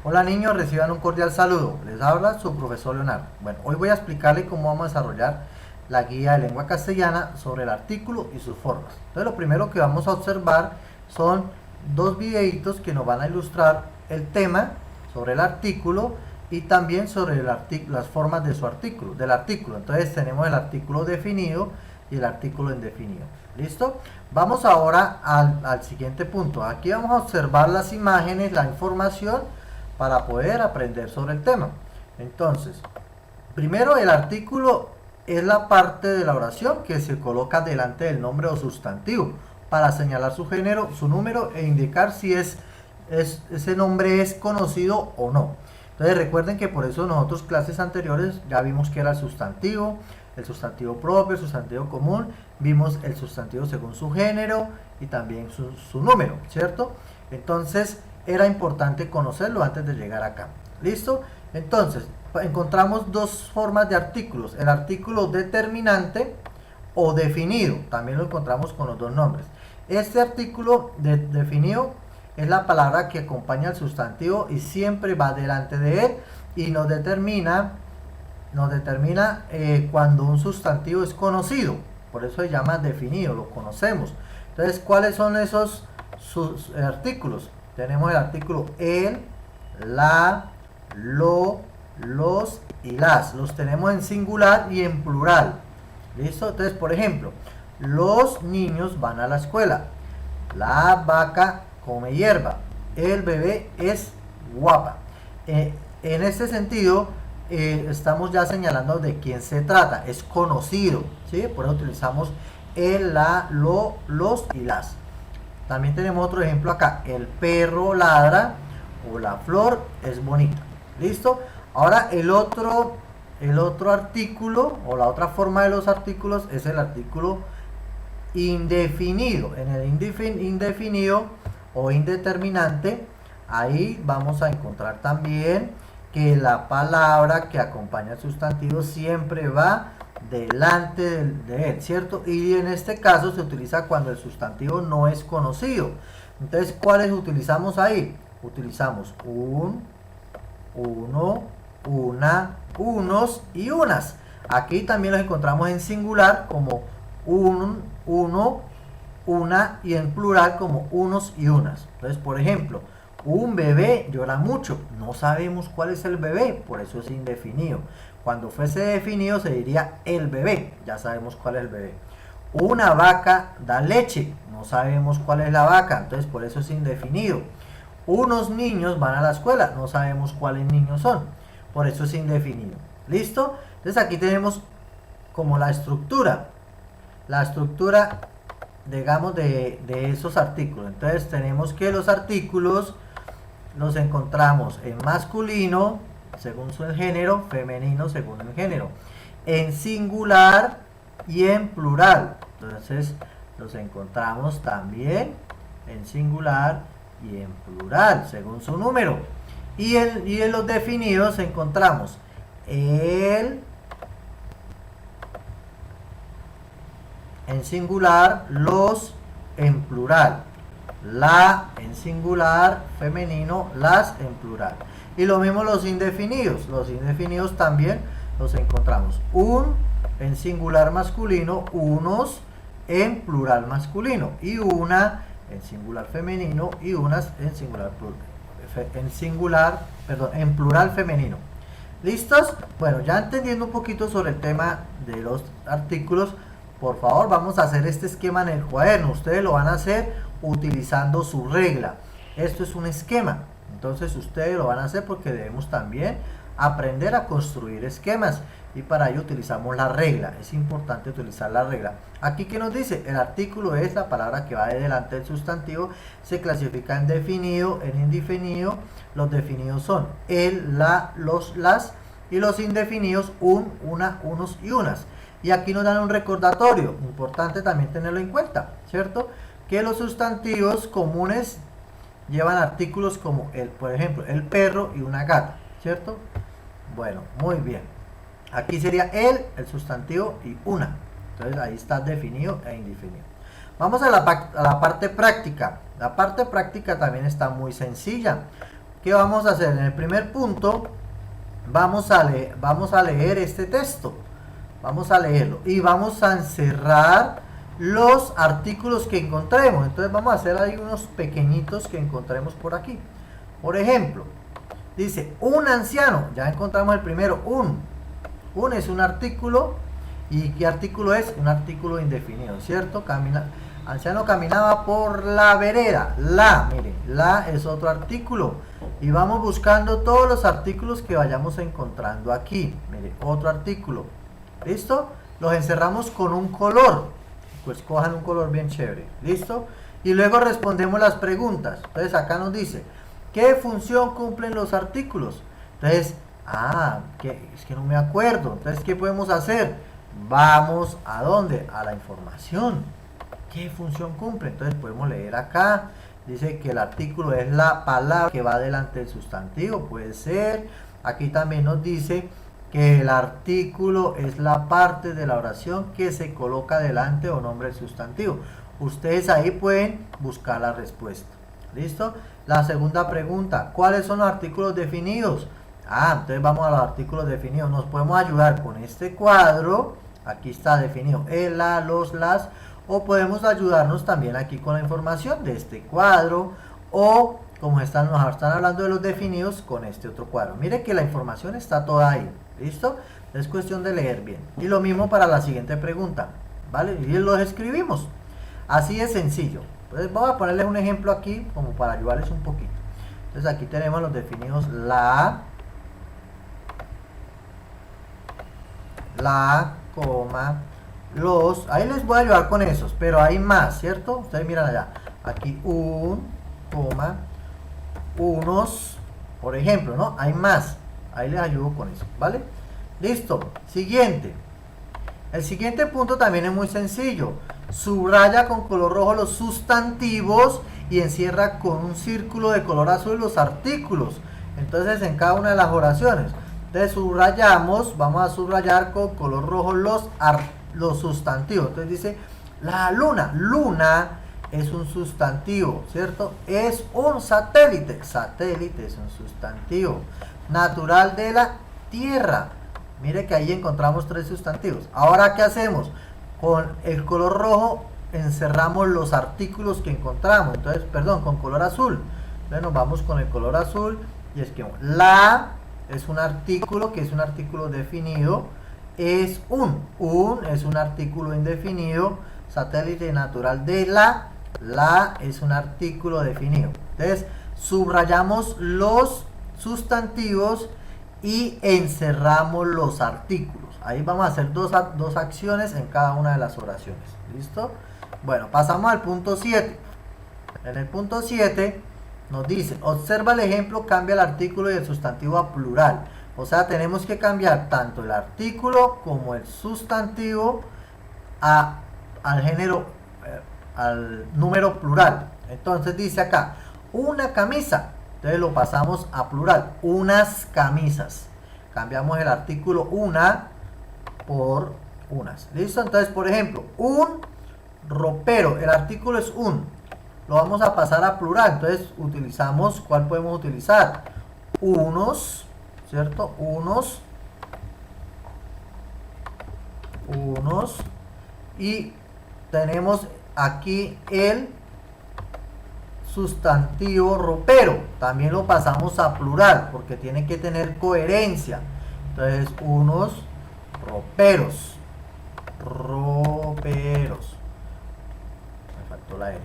Hola niños, reciban un cordial saludo. Les habla su profesor Leonardo. Bueno, hoy voy a explicarles cómo vamos a desarrollar la guía de lengua castellana sobre el artículo y sus formas. Entonces lo primero que vamos a observar son dos videitos que nos van a ilustrar el tema sobre el artículo y también sobre las formas de su artículo, del artículo. Entonces tenemos el artículo definido y el artículo indefinido. ¿Listo? Vamos ahora al siguiente punto. Aquí vamos a observar las imágenes, la información para poder aprender sobre el tema. Entonces, primero el artículo es la parte de la oración que se coloca delante del nombre o sustantivo para señalar su género, su número e indicar si ese nombre es conocido o no. Entonces recuerden que por eso nosotros clases anteriores ya vimos que era el sustantivo propio, el sustantivo común, vimos el sustantivo según su género y también su número, ¿cierto? Entonces era importante conocerlo antes de llegar acá. ¿Listo? Entonces, encontramos dos formas de artículos. El artículo determinante o definido. También lo encontramos con los dos nombres. Este artículo definido es la palabra que acompaña al sustantivo y siempre va delante de él y nos determina cuando un sustantivo es conocido. Por eso se llama definido, lo conocemos. Entonces, ¿cuáles son esos artículos? Tenemos el artículo el, la, lo, los y las. Los tenemos en singular y en plural. ¿Listo? Entonces, por ejemplo, los niños van a la escuela. La vaca come hierba. El bebé es guapa. En este sentido, estamos ya señalando de quién se trata. Es conocido. ¿Sí? Por eso utilizamos el, la, lo, los y las. También tenemos otro ejemplo acá. El perro ladra o la flor es bonita. ¿Listo? Ahora el otro artículo o la otra forma de los artículos es el artículo indefinido. En el indefinido o indeterminante, ahí vamos a encontrar también que la palabra que acompaña al sustantivo siempre va delante de él, ¿cierto? Y en este caso se utiliza cuando el sustantivo no es conocido. Entonces, ¿cuáles utilizamos ahí? Utilizamos un, uno, una, unos y unas. Aquí también los encontramos en singular como un, uno, una y en plural como unos y unas. Entonces, por ejemplo, un bebé llora mucho. No sabemos cuál es el bebé, por eso es indefinido. Cuando fuese definido se diría el bebé, ya sabemos cuál es el bebé. Una vaca da leche, no sabemos cuál es la vaca, entonces por eso es indefinido. Unos niños van a la escuela, no sabemos cuáles niños son, por eso es indefinido. ¿Listo? Entonces aquí tenemos como la estructura, digamos de esos artículos. Entonces tenemos que los artículos los encontramos en masculino según su género, femenino según el género, en singular y en plural. Entonces los encontramos también en singular y en plural según su número. Y en los definidos encontramos el en singular, los en plural, la en singular femenino, las en plural. Y lo mismo los indefinidos. Los indefinidos también los encontramos. Un en singular masculino, unos en plural masculino. Y una en singular femenino y unas en plural femenino. ¿Listos? Bueno, ya entendiendo un poquito sobre el tema de los artículos, por favor vamos a hacer este esquema en el cuaderno. Ustedes lo van a hacer utilizando su regla. Esto es un esquema. Entonces ustedes lo van a hacer porque debemos también aprender a construir esquemas y para ello utilizamos la regla. Es importante utilizar la regla. Aquí que nos dice, el artículo es la palabra que va de delante del sustantivo, se clasifica en definido, en indefinido. Los definidos son el, la, los, las y los indefinidos un, una, unos y unas. Y aquí nos dan un recordatorio, importante también tenerlo en cuenta, ¿cierto? Que los sustantivos comunes llevan artículos como el, por ejemplo, el perro y una gata, ¿cierto? Bueno, muy bien. Aquí sería el sustantivo y una. Entonces ahí está definido e indefinido. Vamos a la parte práctica. La parte práctica también está muy sencilla. ¿qué vamos a hacer? En el primer punto vamos a leer este texto. Vamos a leerlo y vamos a encerrar los artículos que encontremos. Entonces vamos a hacer ahí unos pequeñitos que encontremos por aquí. Por ejemplo, dice un anciano. Ya encontramos el primero, un es un artículo. ¿Y qué artículo es? Un artículo indefinido, ¿cierto? Anciano caminaba por la vereda. Miren, la es otro artículo. Y vamos buscando todos los artículos que vayamos encontrando aquí. Mire, otro artículo. ¿Listo? Los encerramos con un color. Pues cojan un color bien chévere. ¿Listo? Y luego respondemos las preguntas. Entonces acá nos dice, ¿qué función cumplen los artículos? Entonces, es que no me acuerdo. Entonces, ¿qué podemos hacer? Vamos ¿a dónde? A la información. ¿Qué función cumple? Entonces podemos leer acá. Dice que el artículo es la palabra que va delante del sustantivo. Puede ser. Aquí también nos dice que el artículo es la parte de la oración que se coloca delante o nombre del sustantivo. Ustedes ahí pueden buscar la respuesta. ¿Listo? La segunda pregunta. ¿Cuáles son los artículos definidos? Entonces vamos a los artículos definidos. Nos podemos ayudar con este cuadro. Aquí está definido el, la, los, las. O podemos ayudarnos también aquí con la información de este cuadro. O como nos están hablando de los definidos, con este otro cuadro. Mire que la información está toda ahí. ¿Listo? Es cuestión de leer bien. Y lo mismo para la siguiente pregunta. ¿Vale? Y los escribimos. Así de sencillo. Entonces voy a ponerles un ejemplo aquí como para ayudarles un poquito. Entonces aquí tenemos los definidos coma, los, ahí les voy a ayudar con esos, pero hay más, ¿cierto? Ustedes miran allá, aquí coma, unos, por ejemplo, ¿no? Hay más, ahí les ayudo con eso, ¿vale? Listo, siguiente. El siguiente punto también es muy sencillo. Subraya con color rojo los sustantivos y encierra con un círculo de color azul los artículos. Entonces en cada una de las oraciones. Entonces subrayamos, vamos a subrayar con color rojo los sustantivos. Entonces dice la luna. Luna es un sustantivo, ¿cierto? Es un satélite. Satélite es un sustantivo. Natural de la tierra. Mire que ahí encontramos 3 sustantivos. Ahora, ¿qué hacemos? Con el color rojo encerramos los artículos que encontramos. Entonces, perdón, con color azul. Entonces nos vamos con el color azul y escribimos la es un artículo que es un artículo definido. Es es un artículo indefinido. Satélite natural de la es un artículo definido. Entonces subrayamos los sustantivos y encerramos los artículos. Ahí vamos a hacer dos acciones en cada una de las oraciones. ¿Listo? Bueno, pasamos al punto 7. En el punto 7 nos dice, observa el ejemplo, cambia el artículo y el sustantivo a plural. O sea, tenemos que cambiar tanto el artículo como el sustantivo al género, al número plural. Entonces dice acá, una camisa. Entonces lo pasamos a plural, unas camisas. Cambiamos el artículo una por unas. ¿Listo? Entonces, por ejemplo, un ropero. El artículo es un. Lo vamos a pasar a plural. Entonces utilizamos, ¿cuál podemos utilizar? Unos, ¿cierto? Unos. Y tenemos aquí el sustantivo ropero. También lo pasamos a plural porque tiene que tener coherencia. Entonces, unos roperos. Me faltó la R.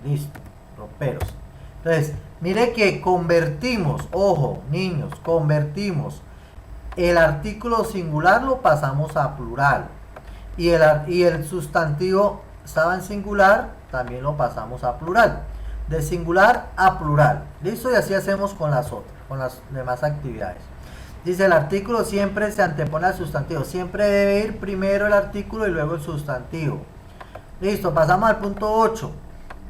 Listo, roperos. Entonces, mire que convertimos, ojo, niños, convertimos el artículo singular, lo pasamos a plural. Y el sustantivo estaba en singular, también lo pasamos a plural. De singular a plural. ¿Listo? Y así hacemos con las otras, con las demás actividades. Dice, el artículo siempre se antepone al sustantivo. Siempre debe ir primero el artículo y luego el sustantivo. Listo, pasamos al punto 8.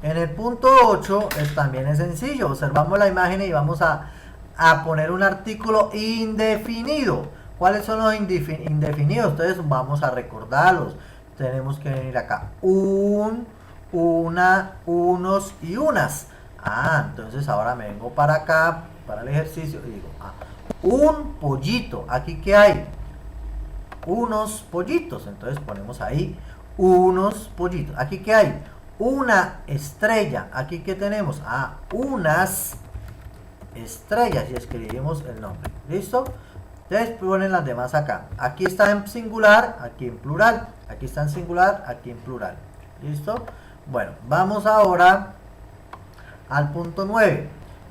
En el punto 8 también es sencillo. Observamos la imagen y vamos a poner un artículo indefinido. ¿Cuáles son los indefinidos? Entonces vamos a recordarlos. Tenemos que venir acá. Una, unos y unas. Entonces ahora me vengo para acá, para el ejercicio y digo, un pollito, aquí que hay unos pollitos, entonces ponemos ahí unos pollitos. Aquí que hay una estrella, aquí que tenemos unas estrellas y escribimos el nombre. ¿Listo? Entonces ponen las demás acá. Aquí está en singular, aquí en plural. Aquí está en singular, aquí en plural. ¿Listo? Bueno, vamos ahora al punto 9.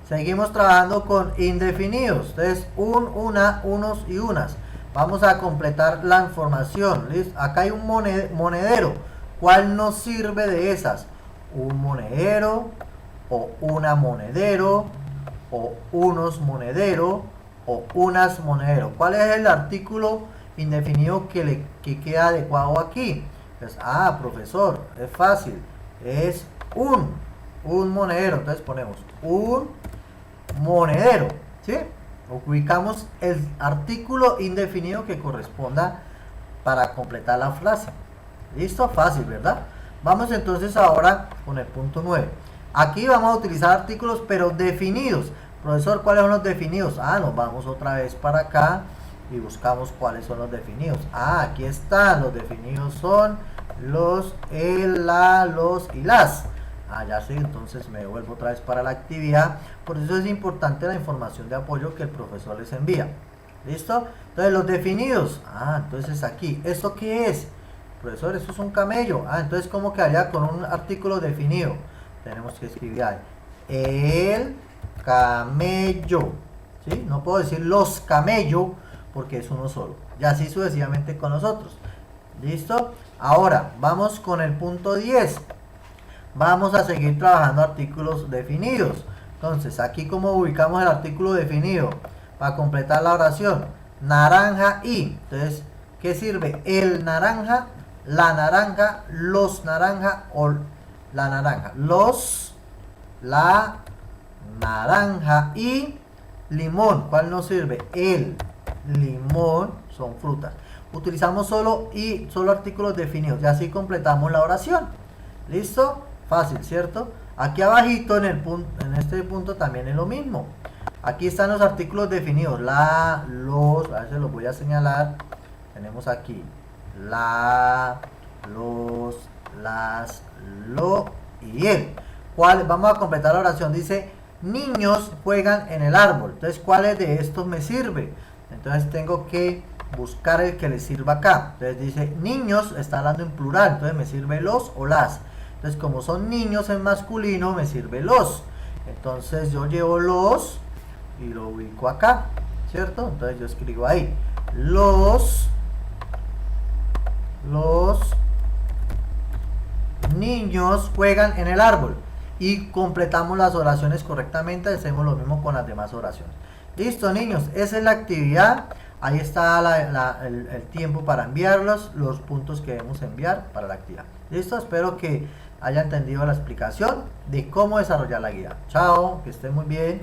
Seguimos trabajando con indefinidos. Entonces, una, unos y unas. Vamos a completar la información. ¿Listo? Acá hay un monedero. ¿Cuál nos sirve de esas? Un monedero, o una monedero, o unos monedero, o unas monedero. ¿Cuál es el artículo indefinido que queda adecuado aquí? Entonces, profesor, es fácil. Es un monedero. Entonces ponemos un monedero. ¿Sí? Ubicamos el artículo indefinido que corresponda para completar la frase. ¿Listo? Fácil, ¿verdad? Vamos entonces ahora con el punto 9. Aquí vamos a utilizar artículos pero definidos. Profesor, ¿cuáles son los definidos? Nos vamos otra vez para acá y buscamos cuáles son los definidos. Aquí están. Los definidos son los, el, la, los y las. Ya sí, entonces me vuelvo otra vez para la actividad. Por eso es importante la información de apoyo que el profesor les envía. ¿Listo? Entonces los definidos. Entonces aquí, ¿esto qué es? Profesor, eso es un camello. Entonces ¿cómo quedaría con un artículo definido? Tenemos que escribir ahí. El camello. ¿Sí? No puedo decir los camellos porque es uno solo. Y así sucesivamente con los otros. ¿Listo? Ahora, vamos con el punto 10. Vamos a seguir trabajando artículos definidos. Entonces, aquí como ubicamos el artículo definido para completar la oración. Naranja y. Entonces, ¿qué sirve? El naranja, la naranja, los naranja o la naranja. Los, la naranja y limón. ¿Cuál nos sirve? El limón, son frutas. Utilizamos solo artículos definidos y así completamos la oración. ¿Listo? Fácil, ¿cierto? Aquí abajito en este punto también es lo mismo. Aquí están los artículos definidos. La, los, a ver si los voy a señalar. Tenemos aquí la, los, las, lo y el. ¿Cuál? Vamos a completar la oración. Dice, niños juegan en el árbol. Entonces, ¿cuáles de estos me sirve? Entonces tengo que buscar el que les sirva acá. Entonces dice, niños, está hablando en plural. Entonces me sirve los o las. Entonces, como son niños en masculino, me sirve los. Entonces, yo llevo los y lo ubico acá, ¿cierto? Entonces, yo escribo ahí. Los niños juegan en el árbol. Y completamos las oraciones correctamente. Hacemos lo mismo con las demás oraciones. Listo, niños. Esa es la actividad. Ahí está el tiempo para enviarlos, los puntos que debemos enviar para la actividad. Listo, espero que haya entendido la explicación de cómo desarrollar la guía. Chao, que estén muy bien.